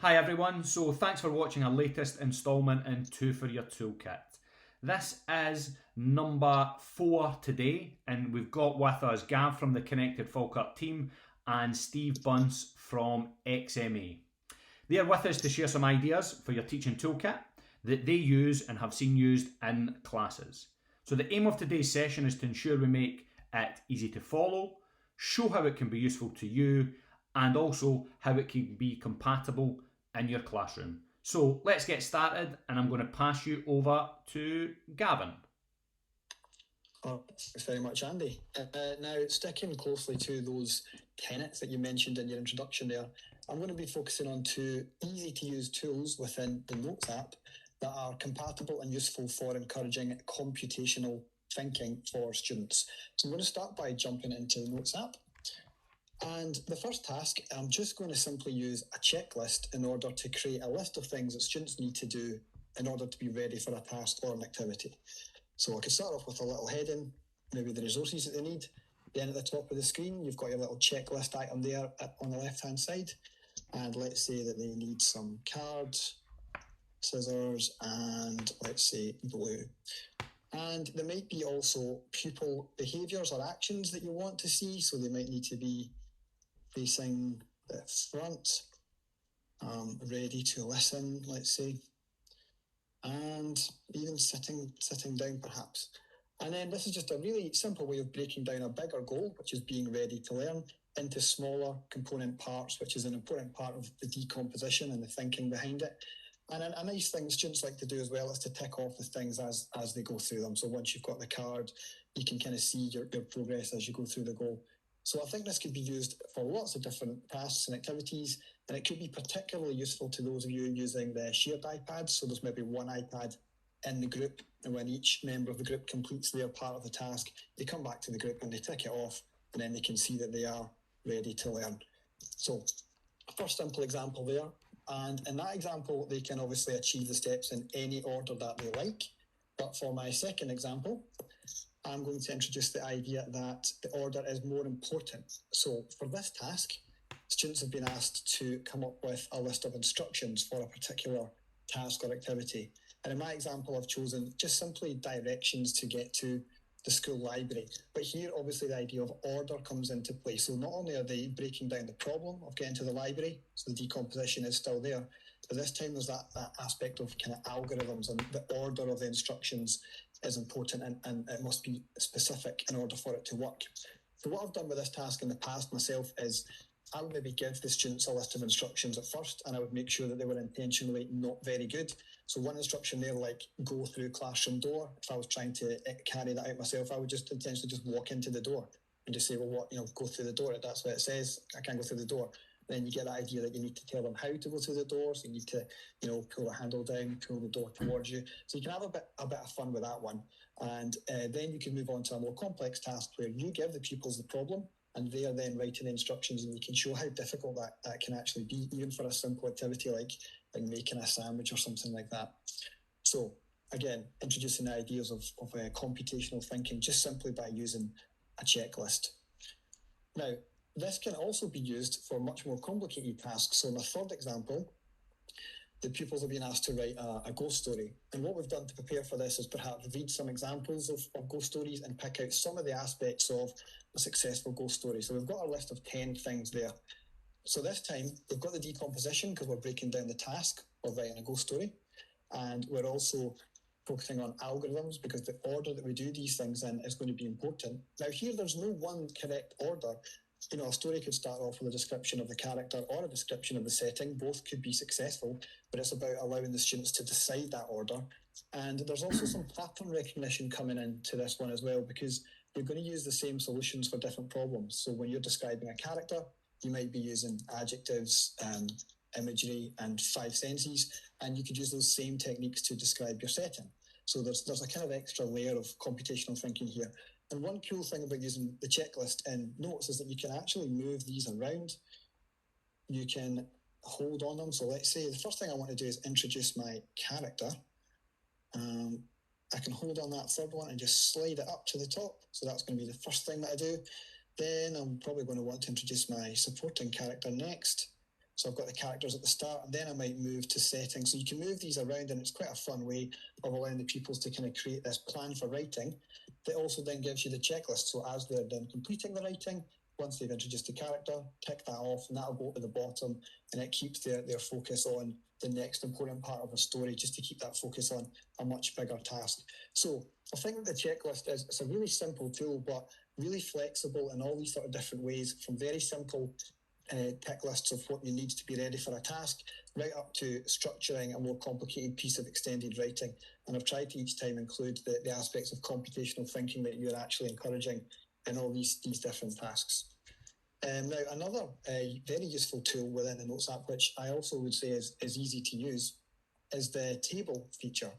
Hi everyone, so thanks for watching our latest instalment in Two for Your Toolkit. This is number 4 today, and we've got with us Gav from the Connected Falkirk team and Steve Bunce from XMA. They are with us to share some ideas for your teaching toolkit that they use and have seen used in classes. So the aim of today's session is to ensure we make it easy to follow, show how it can be useful to you, and also how it can be compatible in your classroom. So let's get started, and I'm going to pass you over to Gavin. Oh, thanks very much, Andy. Now, sticking closely to those tenets that you mentioned in your introduction there, I'm going to be focusing on two easy-to-use tools within the Notes app that are compatible and useful for encouraging computational thinking for students. So I'm going to start by jumping into the Notes app. And the first task, I'm just going to simply use a checklist in order to create a list of things that students need to do in order to be ready for a task or an activity. So I can start off with a little heading, maybe the resources that they need. Then at the top of the screen, you've got your little checklist item there on the left-hand side. And let's say that they need some cards, scissors, and let's say glue. And there might be also pupil behaviours or actions that you want to see. So they might need to be facing the front, ready to listen, let's say, and even sitting down perhaps. And then this is just a really simple way of breaking down a bigger goal, which is being ready to learn, into smaller component parts, which is an important part of the decomposition and the thinking behind it. And a nice thing students like to do as well is to tick off the things as they go through them. So once you've got the card, you can kind of see your progress as you go through the goal. So I think this could be used for lots of different tasks and activities, and it could be particularly useful to those of you using the shared iPads. So there's maybe one iPad in the group, and when each member of the group completes their part of the task, they come back to the group and they tick it off, and then they can see that they are ready to learn. So first simple example there, and in that example, they can obviously achieve the steps in any order that they like. But for my second example, I'm going to introduce the idea that the order is more important. So for this task, students have been asked to come up with a list of instructions for a particular task or activity. And in my example, I've chosen just simply directions to get to the school library. But here, obviously, the idea of order comes into play. So not only are they breaking down the problem of getting to the library, so the decomposition is still there, but this time there's that aspect of kind of algorithms, and the order of the instructions is important, and it must be specific in order for it to work. So what I've done with this task in the past myself is I would maybe give the students a list of instructions at first, and I would make sure that they were intentionally not very good. So one instruction there, like go through classroom door, if I was trying to carry that out myself, I would just intentionally just walk into the door and just say, well, go through the door. That's what it says. I can't go through the door. Then you get the idea that you need to tell them how to go through the door. So you need to, pull the handle down, pull the door towards you. So you can have a bit of fun with that one. And then you can move on to a more complex task where you give the pupils the problem, and they are then writing the instructions, and you can show how difficult that can actually be, even for a simple activity like making a sandwich or something like that. So again, introducing the ideas of computational thinking just simply by using a checklist. Now, this can also be used for much more complicated tasks. So in the third example, the pupils have been asked to write a ghost story. And what we've done to prepare for this is perhaps read some examples of ghost stories and pick out some of the aspects of a successful ghost story. So we've got a list of 10 things there. So this time, we've got the decomposition because we're breaking down the task of writing a ghost story. And we're also focusing on algorithms because the order that we do these things in is going to be important. Now here, there's no one correct order. A story could start off with a description of the character or a description of the setting. Both could be successful, but it's about allowing the students to decide that order. And there's also some pattern recognition coming into this one as well, because you're going to use the same solutions for different problems. So when you're describing a character, you might be using adjectives, imagery, and 5 senses, and you could use those same techniques to describe your setting. So there's a kind of extra layer of computational thinking here. And one cool thing about using the checklist in Notes is that you can actually move these around. You can hold on them. So let's say the first thing I want to do is introduce my character. I can hold on that third one and just slide it up to the top. So that's going to be the first thing that I do. Then I'm probably going to want to introduce my supporting character next. So I've got the characters at the start, and then I might move to settings. So you can move these around, and it's quite a fun way of allowing the pupils to kind of create this plan for writing that also then gives you the checklist. So as they're then completing the writing, once they've introduced the character, tick that off, and that'll go to the bottom, and it keeps their focus on the next important part of a story, just to keep that focus on a much bigger task. So I think that the checklist it's a really simple tool, but really flexible in all these sort of different ways, from very simple tick lists of what you need to be ready for a task, right up to structuring a more complicated piece of extended writing. And I've tried to each time include the aspects of computational thinking that you're actually encouraging in all these different tasks. Now, another very useful tool within the Notes app, which I also would say is easy to use, is the table feature.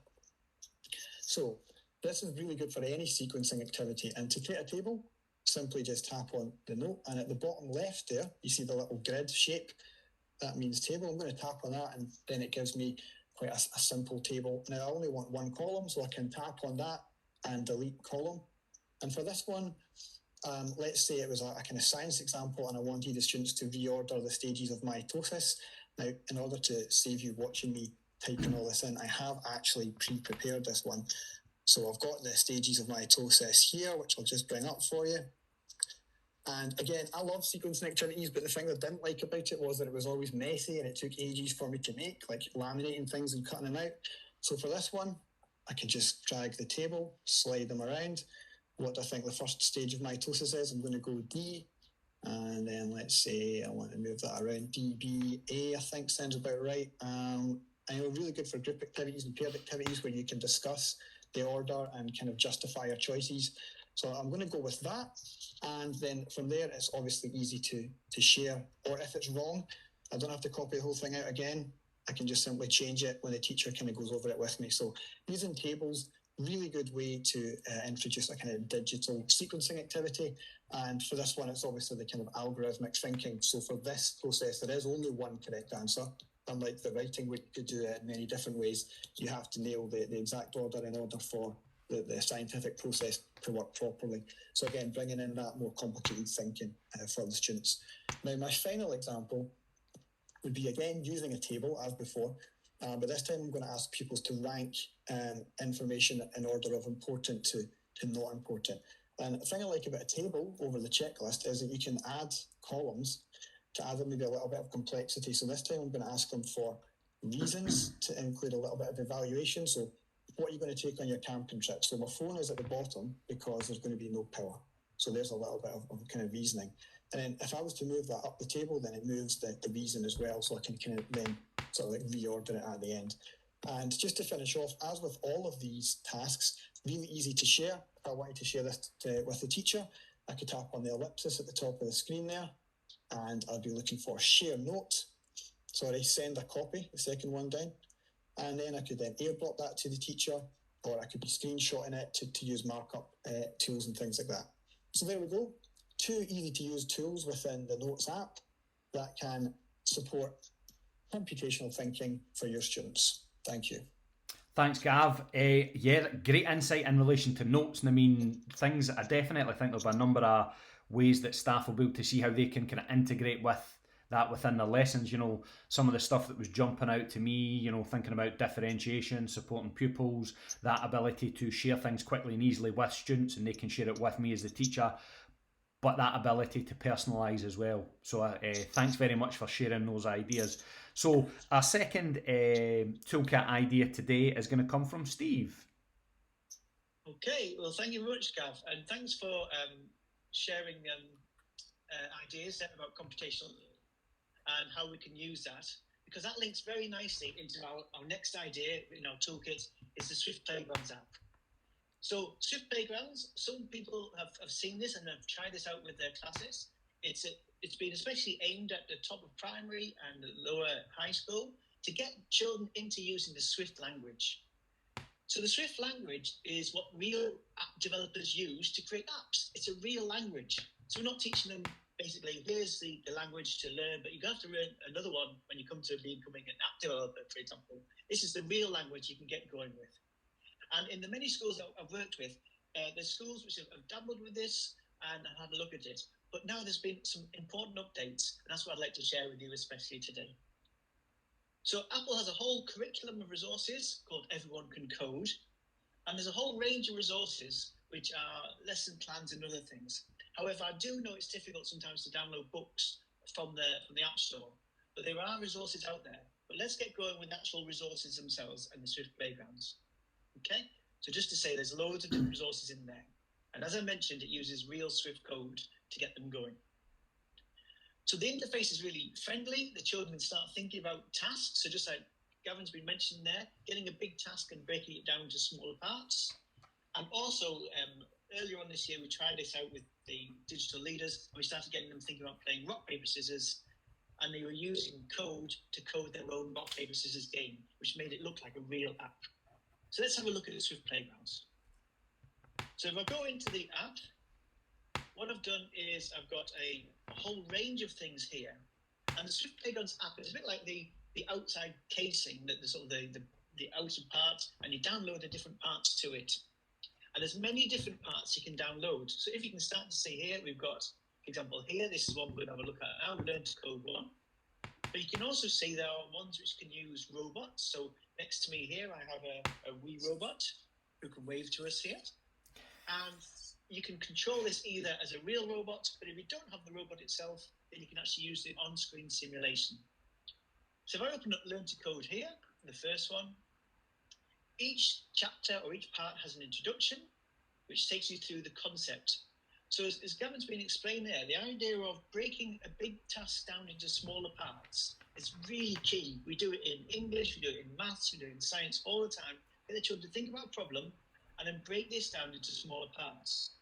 So this is really good for any sequencing activity. And to create a table, simply just tap on the note, and at the bottom left there, you see the little grid shape. That means table. I'm going to tap on that, and then it gives me quite a simple table. Now, I only want one column, so I can tap on that and delete column. And for this one, let's say it was a kind of science example, and I wanted the students to reorder the stages of mitosis. Now, in order to save you watching me typing all this in, I have actually pre-prepared this one. So I've got the stages of mitosis here, which I'll just bring up for you. And again, I love sequencing activities, but the thing I didn't like about it was that it was always messy and it took ages for me to make, like laminating things and cutting them out. So for this one, I can just drag the table, slide them around. What I think the first stage of mitosis is, I'm going to go D, and then let's say I want to move that around. DBA, I think sounds about right. And really good for group activities and paired activities where you can discuss the order and kind of justify your choices. So I'm going to go with that, and then from there it's obviously easy to share, or if it's wrong, I don't have to copy the whole thing out again. I can just simply change it when the teacher kind of goes over it with me. So using tables, really good way to introduce a kind of digital sequencing activity. And for this one, it's obviously the kind of algorithmic thinking. So for this process, there is only one correct answer. Unlike the writing, we could do it in many different ways. You have to nail the exact order in order for the scientific process to work properly. So again, bringing in that more complicated thinking for the students. Now, my final example would be, again, using a table as before, but this time I'm going to ask pupils to rank information in order of important to not important. And the thing I like about a table over the checklist is that you can add columns to add maybe a little bit of complexity. So this time I'm going to ask them for reasons to include a little bit of evaluation. So what are you going to take on your camping trip? So my phone is at the bottom because there's going to be no power. So there's a little bit of kind of reasoning. And then if I was to move that up the table, then it moves the reason as well. So I can kind of then sort of like reorder it at the end. And just to finish off, as with all of these tasks, really easy to share. If I wanted to share this with the teacher, I could tap on the ellipsis at the top of the screen there, and I'll be looking for share note. Sorry, send a copy, the second one down. And then I could then airdrop that to the teacher, or I could be screenshotting it to use markup tools and things like that. So there we go. 2 easy to use tools within the Notes app that can support computational thinking for your students. Thank you. Thanks, Gav. Yeah, great insight in relation to notes. And I mean, things I definitely think there'll be a number of ways that staff will be able to see how they can kind of integrate with that within their lessons. You know, some of the stuff that was jumping out to me, you know, thinking about differentiation, supporting pupils, that ability to share things quickly and easily with students, and they can share it with me as the teacher, but that ability to personalise as well. So thanks very much for sharing those ideas. So our second toolkit idea today is going to come from Steve. Okay, well, thank you very much, Gav, and thanks for sharing ideas about computational and how we can use that, because that links very nicely into our next idea in our toolkit is the Swift Playgrounds app. So Swift Playgrounds, some people have seen this and have tried this out with their classes. It's been especially aimed at the top of primary and lower high school to get children into using the Swift language. So the Swift language is what real app developers use to create apps. It's a real language. So we're not teaching them basically, here's the language to learn, but you're going to have to learn another one when you come to becoming an app developer, for example. This is the real language you can get going with. And in the many schools I've worked with, there's schools which have dabbled with this and had a look at it. But now there's been some important updates, and that's what I'd like to share with you, especially today. So Apple has a whole curriculum of resources called Everyone Can Code, and there's a whole range of resources which are lesson plans and other things. However, I do know it's difficult sometimes to download books from the App Store, but there are resources out there. But let's get going with the actual resources themselves and the Swift playgrounds. Okay, so just to say, there's loads of different resources in there, and as I mentioned, it uses real Swift code to get them going. So the interface is really friendly. The children can start thinking about tasks. So just like Gavin's been mentioning there, getting a big task and breaking it down into smaller parts. And also, earlier on this year, we tried this out with the digital leaders. And we started getting them thinking about playing rock, paper, scissors. And they were using code to code their own rock, paper, scissors game, which made it look like a real app. So let's have a look at the Swift Playgrounds. So if I go into the app, what I've done is I've got a whole range of things here. And the Swift Playgrounds app is a bit like the outside casing, the sort of the outer part, and you download the different parts to it. And there's many different parts you can download. So if you can start to see here, we've got, for example, here, this is one we're going to have a look at now, Learn to Code 1. But you can also see there are ones which can use robots. So next to me here, I have a wee robot who can wave to us here. And you can control this either as a real robot, but if you don't have the robot itself, then you can actually use the on-screen simulation. So if I open up Learn to Code here, the first one, each chapter or each part has an introduction, which takes you through the concept. So as Gavin's been explained there, the idea of breaking a big task down into smaller parts is really key. We do it in English, we do it in maths, we do it in science all the time. Get the children to think about a problem and then break this down into smaller parts.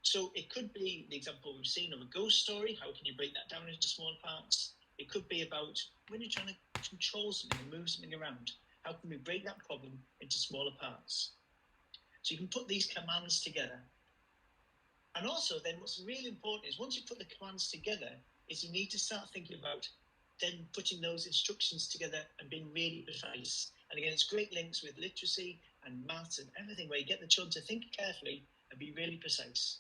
So it could be the example we've seen of a ghost story. How can you break that down into smaller parts? It could be about when you're trying to control something and move something around. How can we break that problem into smaller parts? So you can put these commands together. And also then what's really important is once you put the commands together is you need to start thinking about then putting those instructions together and being really precise. And again, it's great links with literacy and maths and everything where you get the children to think carefully and be really precise.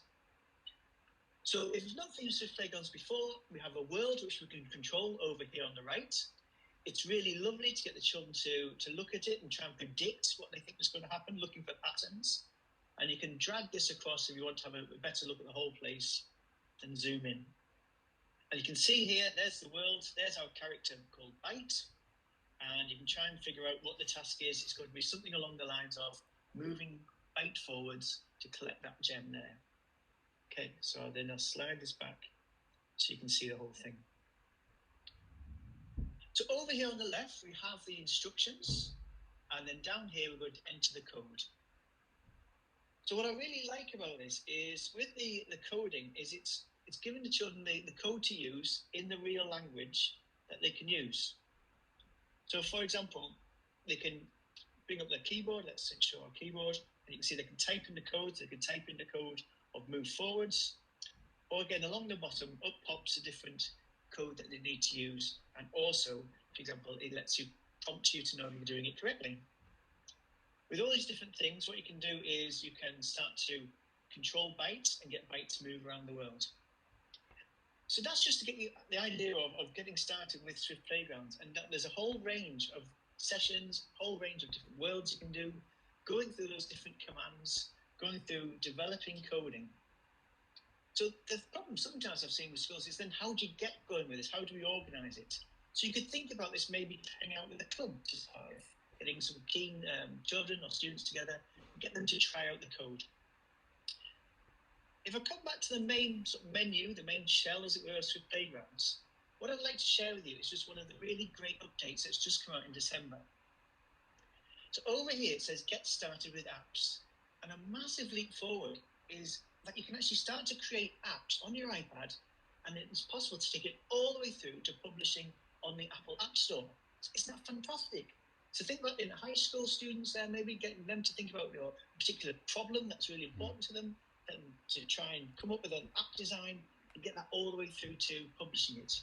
So if you've not used Swift Playgrounds before, we have a world which we can control over here on the right. It's really lovely to get the children to look at it and try and predict what they think is going to happen, looking for patterns. And you can drag this across if you want to have a better look at the whole place and zoom in. And you can see here, there's the world, there's our character called Byte. And you can try and figure out what the task is. It's going to be something along the lines of moving Byte forwards to collect that gem there. Okay, so then I'll slide this back so you can see the whole thing. So over here on the left, we have the instructions. And then down here, we're going to enter the code. So what I really like about this is with the coding is it's giving the children the code to use in the real language that they can use. So for example, they can bring up their keyboard. Let's show our keyboard. And you can see they can type in the code. So they can type in the code of move forwards. Or again, along the bottom, up pops a different code that they need to use. And also, for example, it lets you prompt you to know if you're doing it correctly. With all these different things, what you can do is you can start to control Byte and get Byte to move around the world. So that's just to get you the idea of getting started with Swift Playgrounds. And there's a whole range of sessions, whole range of different worlds you can do, going through those different commands, going through developing coding. So the problem sometimes I've seen with schools is then how do you get going with this? How do we organise it? So you could think about this maybe hanging out with a club to start with, getting some keen children or students together and get them to try out the code. If I come back to the main sort of menu, the main shell as it were of Swift Playgrounds, what I'd like to share with you is just one of the really great updates that's just come out in December. So over here it says get started with apps. And a massive leap forward is that you can actually start to create apps on your iPad, and it's possible to take it all the way through to publishing on the Apple App Store. Isn't that fantastic? So think about in high school students there, maybe getting them to think about a particular problem that's really important to them, and to try and come up with an app design and get that all the way through to publishing it.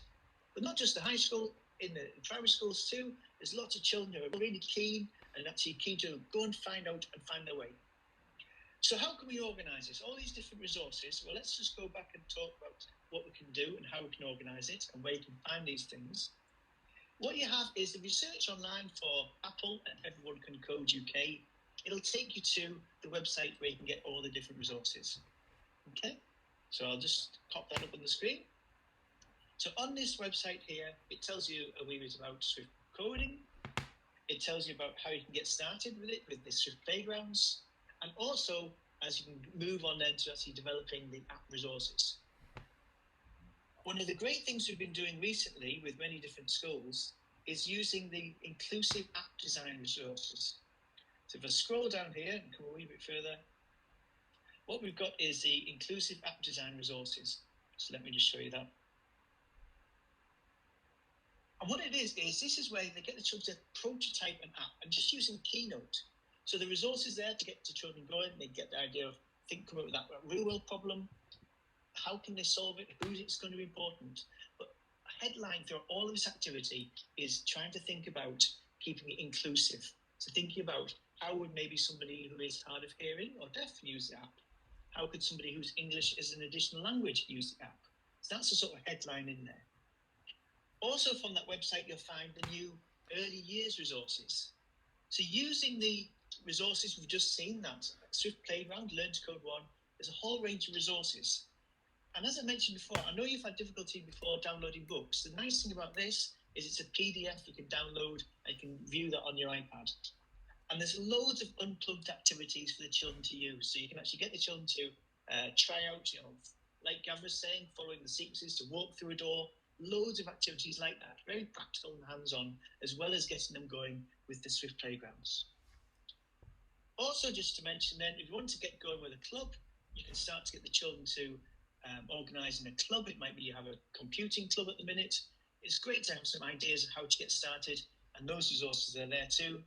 But not just the high school, in the primary schools too, there's lots of children who are really keen and actually keen to go and find out and find their way. So how can we organise this? All these different resources. Well, let's just go back and talk about what we can do and how we can organise it and where you can find these things. What you have is the research online for Apple and Everyone Can Code UK. It'll take you to the website where you can get all the different resources. Okay, so I'll just pop that up on the screen. So on this website here, it tells you a wee bit about Swift coding. It tells you about how you can get started with it, with the Swift playgrounds, and also as you can move on then to actually developing the app resources. One of the great things we've been doing recently with many different schools is using the inclusive app design resources. So if I scroll down here and come a wee bit further, what we've got is the inclusive app design resources. So let me just show you that. And what it is this is where they get the children to prototype an app and just using Keynote. So the resources there to get the children going, they get the idea of come up with that real world problem. How can they solve it? Who's it's going to be important? But a headline through all of this activity is trying to think about keeping it inclusive. So thinking about how would maybe somebody who is hard of hearing or deaf use the app? How could somebody who's English as an additional language use the app? So that's the sort of headline in there. Also from that website, you'll find the new early years resources. So using the resources we've just seen, that Swift Playground, Learn to Code 1, there's a whole range of resources. And as I mentioned before, I know you've had difficulty before downloading books. The nice thing about this is it's a PDF you can download and you can view that on your iPad. And there's loads of unplugged activities for the children to use. So you can actually get the children to try out, like Gav was saying, following the sequences to walk through a door. Loads of activities like that, very practical and hands-on, as well as getting them going with the Swift Playgrounds. Also, just to mention then, if you want to get going with a club, you can start to get the children to organising a club. It might be you have a computing club at the minute. It's great to have some ideas of how to get started, and those resources are there too.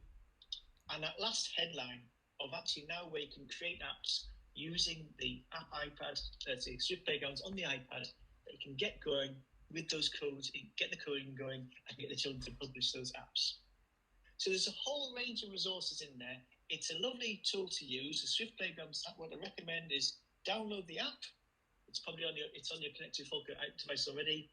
And that last headline of actually now where you can create apps using the app iPad, the Swift Playgrounds on the iPad, that you can get going with those codes, get the coding going, and get the children to publish those apps. So there's a whole range of resources in there. It's a lovely tool to use. The Swift Playgrounds app, what I recommend is download the app. It's probably on your connected Toolkit device already.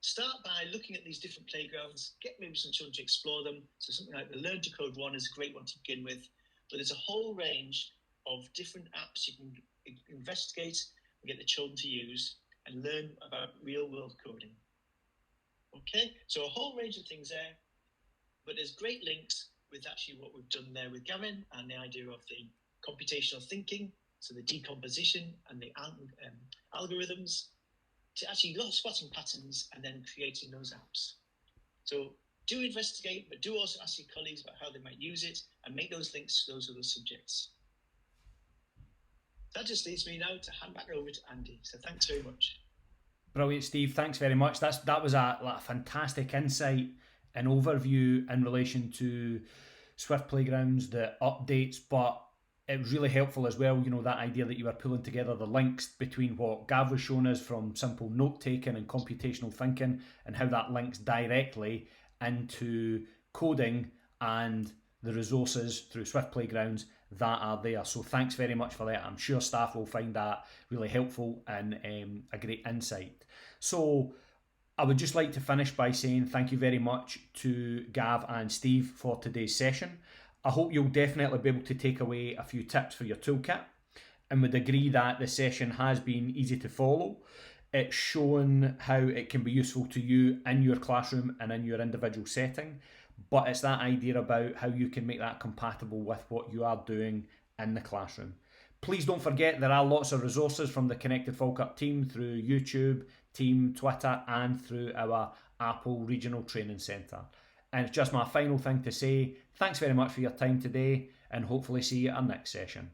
Start by looking at these different playgrounds, get maybe some children to explore them. So something like the Learn to Code 1 is a great one to begin with. But there's a whole range of different apps you can investigate and get the children to use and learn about real-world coding. Okay, so a whole range of things there, but there's great links with actually what we've done there with Gavin and the idea of the computational thinking, so the decomposition and the algorithms, to actually spotting patterns and then creating those apps. So do investigate, but do also ask your colleagues about how they might use it and make those links to those other subjects. That just leads me now to hand back over to Andy. So thanks very much. Brilliant, Steve. Thanks very much. That was a fantastic insight and overview in relation to Swift Playgrounds, the updates, but it was really helpful as well, that idea that you were pulling together the links between what Gav was showing us from simple note-taking and computational thinking and how that links directly into coding and the resources through Swift Playgrounds that are there. So thanks very much for that. I'm sure staff will find that really helpful and a great insight. So I would just like to finish by saying thank you very much to Gav and Steve for today's session. I hope you'll definitely be able to take away a few tips for your toolkit and would agree that the session has been easy to follow. It's shown how it can be useful to you in your classroom and in your individual setting, but it's that idea about how you can make that compatible with what you are doing in the classroom. Please don't forget there are lots of resources from the Connected Falkirk team through YouTube, Team, Twitter, and through our Apple Regional Training Centre. And it's just my final thing to say, thanks very much for your time today, and hopefully see you at our next session.